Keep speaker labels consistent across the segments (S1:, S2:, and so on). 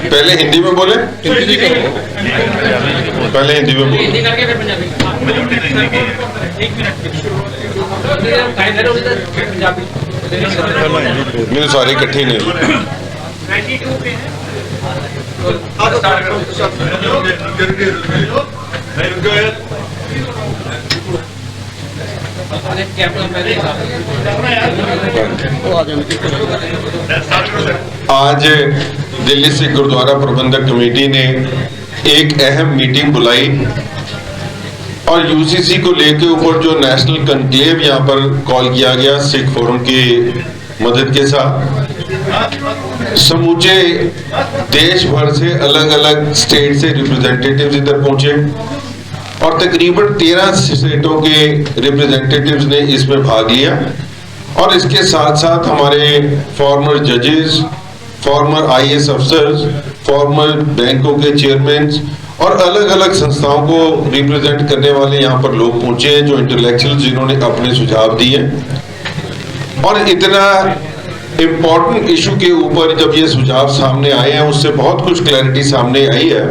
S1: पहले हिंदी में बोले, पहले हिंदी में बोले। मेरे सारे इकट्ठे नहीं। आज दिल्ली सिख गुरुद्वारा प्रबंधक कमेटी ने एक अहम मीटिंग बुलाई और यूसीसी को लेकर ऊपर जो नेशनल कन्क्लेव यहाँ पर कॉल किया गया सिख फोरम की मदद के साथ, समूचे देश भर से अलग अलग स्टेट से रिप्रेजेंटेटिव्स इधर पहुंचे और तकरीबन 13 स्टेटों के रिप्रेजेंटेटिव्स ने इसमें भाग लिया। और इसके साथ साथ हमारे फॉर्मर जजेस, फॉर्मर आईएएस अफसर्स, फॉर्मर बैंकों के चेयरमैन और अलग अलग संस्थाओं को रिप्रेजेंट करने वाले यहाँ पर लोग पहुंचे हैं, जो इंटेलेक्चुअल जिन्होंने अपने सुझाव दिए। और इतना इम्पोर्टेंट इशू के ऊपर जब ये सुझाव सामने आए हैं, उससे बहुत कुछ क्लैरिटी सामने आई है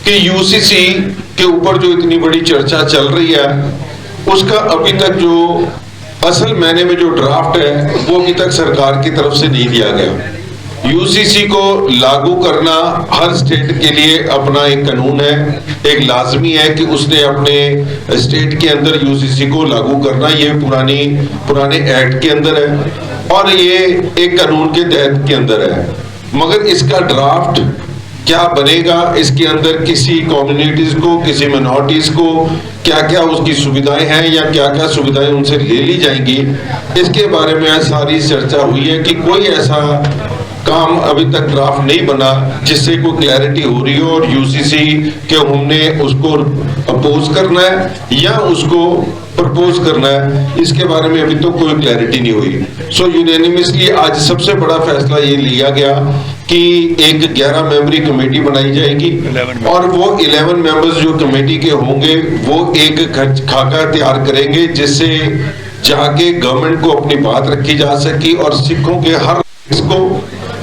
S1: कि यूसीसी के ऊपर जो इतनी बड़ी चर्चा चल रही है, उसका अभी तक जो असल मायने में जो ड्राफ्ट है वो अभी तक सरकार की तरफ से नहीं दिया गया। यूसीसी को लागू करना हर स्टेट के लिए अपना एक कानून है, एक लाजमी है कि उसने अपने स्टेट के अंदर यूसीसी को लागू करना। ये पुराने एक्ट के अंदर है और ये एक कानून के तहत के अंदर है। मगर इसका ड्राफ्ट क्या बनेगा, इसके अंदर किसी कम्युनिटीज को, किसी मिनॉरिटीज को क्या क्या उसकी सुविधाएं हैं या क्या क्या सुविधाएं उनसे ले ली जाएंगी, इसके बारे में सारी चर्चा हुई है कि कोई ऐसा काम अभी तक ड्राफ्ट नहीं बना जिससे कोई क्लैरिटी हो रही हो और यूसीसी के हमने उसको अपोज करना है या उसको प्रपोज करना है, इसके बारे में अभी तो कोई क्लैरिटी नहीं हुई। सो यूनानिमसली आज सबसे बड़ा फैसला ये लिया गया कि एक 11 मेंबरी कमेटी बनाई जाएगी और वो 11 मेंबर्स जो कमेटी के होंगे वो एक खाका तैयार करेंगे जिससे जाके गवर्नमेंट को अपनी बात रखी जा सके और सिखों के हर इसको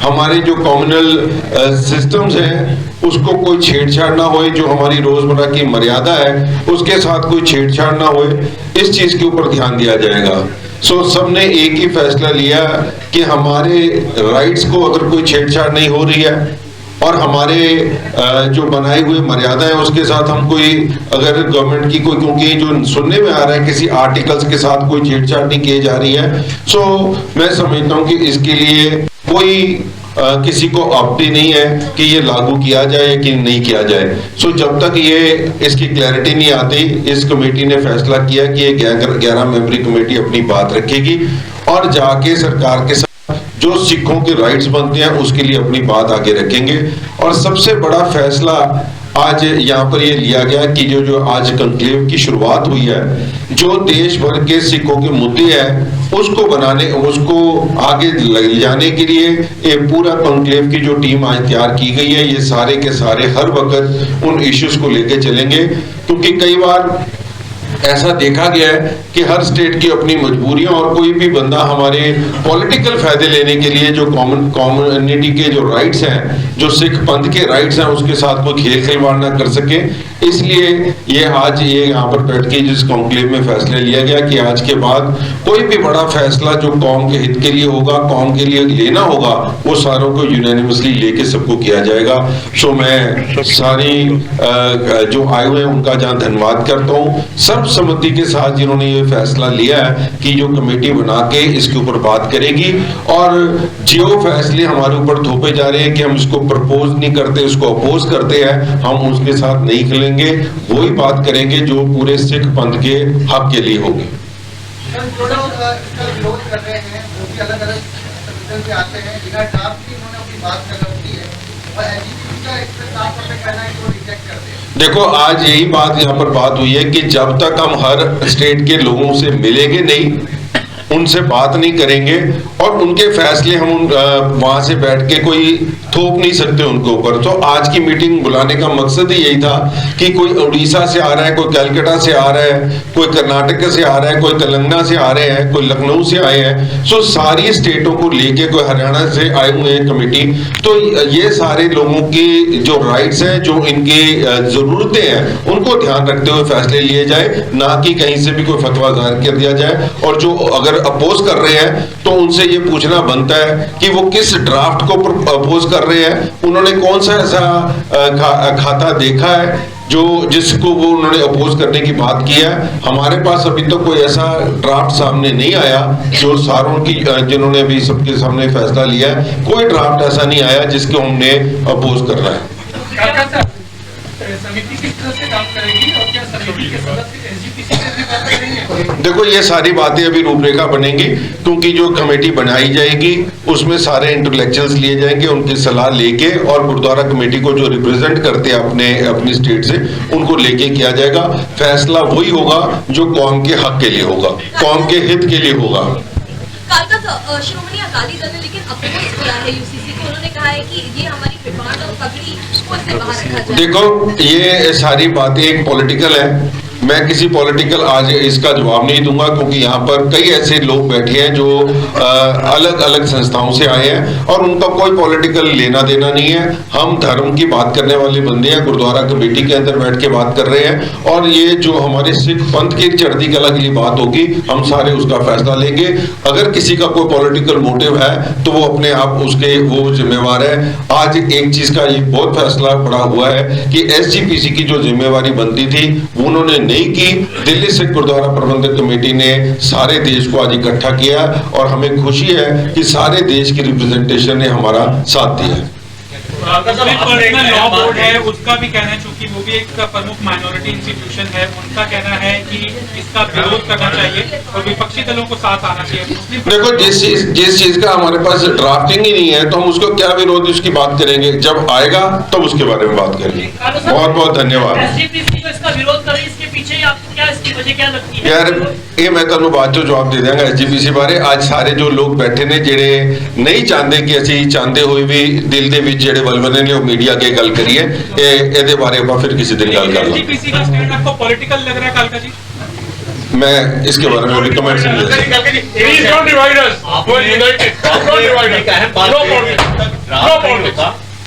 S1: हमारे जो कम्युनल सिस्टम्स हैं उसको कोई छेड़छाड़ ना होए, जो हमारी रोजमर्रा की मर्यादा है उसके साथ कोई छेड़छाड़ ना होए, इस चीज के ऊपर ध्यान दिया जाएगा। सो सबने एक ही फैसला लिया कि हमारे राइट्स को अगर कोई छेड़छाड़ नहीं हो रही है और हमारे जो बनाए हुए मर्यादा है उसके साथ हम कोई अगर गवर्नमेंट की कोई, क्योंकि जो सुनने में आ रहा है किसी आर्टिकल्स के साथ कोई छेड़छाड़ नहीं की जा रही है, सो मैं समझता हूँ कि इसके लिए कोई किसी को आपत्ति नहीं है कि ये लागू किया जाए कि नहीं किया जाए। सो जब तक ये इसकी क्लैरिटी नहीं आती, इस कमेटी ने फैसला किया कि ये 11 मेंबरी कमेटी अपनी बात रखेगी और जाके सरकार के साथ जो सिखों के राइट्स बनते हैं उसके लिए अपनी बात आगे रखेंगे। और सबसे बड़ा फैसला आज यहाँ पर ये लिया गया कि जो आज कन्क्लेव की शुरुआत हुई है, जो देश भर के सिखों के मुद्दे हैं उसको बनाने, उसको आगे ले जाने के लिए एक पूरा कन्क्लेव की जो टीम आज तैयार की गई है, ये सारे के सारे हर वक्त उन इश्यूज को लेके चलेंगे। क्योंकि कई बार ऐसा देखा गया है कि हर स्टेट की अपनी मजबूरियां और कोई भी बंदा हमारे पॉलिटिकल फायदे लेने के लिए जो कम्युनिटी के जो राइट्स हैं, जो सिख पंथ के राइट्स हैं, उसके साथ कोई खेल खिलवाड़ ना कर सके। इसलिए ये आज ये यहाँ पर बैठ के जिस कॉन्क्लेव में फैसला लिया गया कि आज के बाद कोई भी बड़ा फैसला जो कौम के हित के लिए होगा, कौम के लिए लेना होगा, वो सारों को यूनानिमसली लेके सबको किया जाएगा। सो मैं सारी जो आए हुए हैं उनका जहाँ धन्यवाद करता हूँ, सब सहमति के साथ जिन्होंने ये फैसला लिया है कि जो कमेटी बना के इसके ऊपर बात करेगी और जो फैसले हमारे ऊपर थोपे जा रहे हैं कि हम इसको प्रपोज नहीं करते, उसको अपोज करते हैं, हम उसके साथ नहीं खेलेंगे, वही बात करेंगे जो पूरे सिख पंथ के हक के लिए होगी। देखो आज यही बात यहाँ पर बात हुई है कि जब तक हम हर स्टेट के लोगों से मिलेंगे नहीं, उनसे बात नहीं करेंगे और उनके फैसले हम वहां से बैठ के कोई थोप नहीं सकते उनके ऊपर। तो आज की मीटिंग बुलाने का मकसद ही यही था कि कोई उड़ीसा से आ रहा है, कोई कलकत्ता से आ रहा है, कोई कर्नाटक से आ रहा है, कोई तेलंगाना से आ रहे हैं, कोई लखनऊ से आए हैं, सो सारी स्टेटों को लेके, कोई हरियाणा से आए हुए हैं कमेटी। तो ये सारे लोगों की जो राइट्स हैं, जो इनकी जरूरतें हैं, उनको ध्यान रखते हुए फैसले लिए जाए, ना कि कहीं से भी कोई फतवा जाहिर कर दिया जाए। और जो अगर अपोज कर रहे हैं तो उनसे ये पूछना बनता है कि वो किस ड्राफ्ट को अपोज कर रहे हैं, उन्होंने कौन सा ऐसा खाता देखा है जो जिसको वो उन्होंने अपोज करने की बात की है। हमारे पास अभी तो कोई ऐसा ड्राफ्ट सामने नहीं आया जो सारों की जिन्होंने अभी सबके सामने फैसला लिया है, कोई ड्राफ्ट ऐसा नहीं आया जिसको हमने अपोज करना है।
S2: समिति किस तरह से काम करेगी और क्या समिति के सदस्य एसजीपीसी से भी बात करेंगे?
S1: देखो, ये सारी बातें अभी रूपरेखा बनेंगी, क्योंकि जो कमेटी बनाई जाएगी उसमें सारे इंटेलेक्चुअल्स लिए जाएंगे, उनकी सलाह लेके, और गुरुद्वारा कमेटी को जो रिप्रेजेंट करते हैं अपनी स्टेट से, उनको लेके किया जाएगा। फैसला वही होगा जो कौम के हक के लिए होगा, कौम के हित के लिए होगा।
S3: श्रोमणी अकाली दल ने लेकिन अपोज किया है यूसीसी को, उन्होंने कहा है कि ये हमारी विवाद और पगड़ी को इससे बाहर रखा जाए।
S1: देखो, ये सारी बातें एक पॉलिटिकल है, मैं किसी पॉलिटिकल आज इसका जवाब नहीं दूंगा, क्योंकि यहाँ पर कई ऐसे लोग बैठे हैं जो अलग अलग संस्थाओं से आए हैं और उनका कोई पॉलिटिकल लेना देना नहीं है। हम धर्म की बात करने वाले बंदे हैं, गुरुद्वारा कमेटी के अंदर बैठ के बात कर रहे हैं, और ये जो हमारे सिख पंथ की चढ़ती कला के लिए बात होगी, हम सारे उसका फैसला लेंगे। अगर किसी का कोई पॉलिटिकल मोटिव है तो वो अपने आप उसके वो जिम्मेवार है। आज एक चीज का ये बहुत फैसला पड़ा हुआ है कि एसजीपीसी की जो जिम्मेवारी बनती थी उन्होंने नहीं की। दिल्ली सिख गुरुद्वारा प्रबंधक कमेटी ने सारे देश को आज इकट्ठा किया और हमें खुशी है कि सारे देश की रिप्रेजेंटेशन ने हमारा साथ दिया।
S2: पर्सनल लॉ बोर्ड है, उसका भी कहना है, चूंकि वो भी एक प्रमुख माइनॉरिटी इंस्टीट्यूशन है, उनका कहना है कि इसका विरोध करना चाहिए और विपक्षी दलों को साथ आना चाहिए। देखो,
S1: जिस चीज का हमारे पास ड्राफ्टिंग ही नहीं है तो हम उसको क्या विरोध उसकी बात करेंगे, जब आएगा तब उसके बारे में बात करेंगे। बहुत बहुत धन्यवाद।
S4: इसका विरोध करें, इसके पीछे आपको क्या इसकी वजह क्या लगती है?
S1: यार, ये मैं तुहानू बाद चो जवाब दे देंगा एसजीपीसी बारे। आज सारे जो लोग बैठे ने जेडे नहीं चाहते कि असीं चाहते हुए भी दिल दे विच जेडे वलवले ने वो मीडिया के गल करिए, ਇਹਦੇ बारे ਆਪਾਂ फिर किसी दिन गल कर लेंगे।
S2: एसजीपीसी का स्टैंड आपको पॉलिटिकल लग रहा है कालका जी?
S1: मैं इसके बारे में भी कमेंट नहीं दे सकता।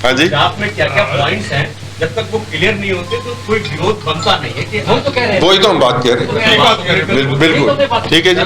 S1: हाँ जी,
S4: ड्राफ्ट में क्या क्या पॉइंट्स हैं, जब तक वो क्लियर नहीं होते तो कोई विरोध बनता नहीं है कि हम तो कह रहे हैं,
S1: वही तो हम बात कर रहे हैं। बिल्कुल ठीक है जी।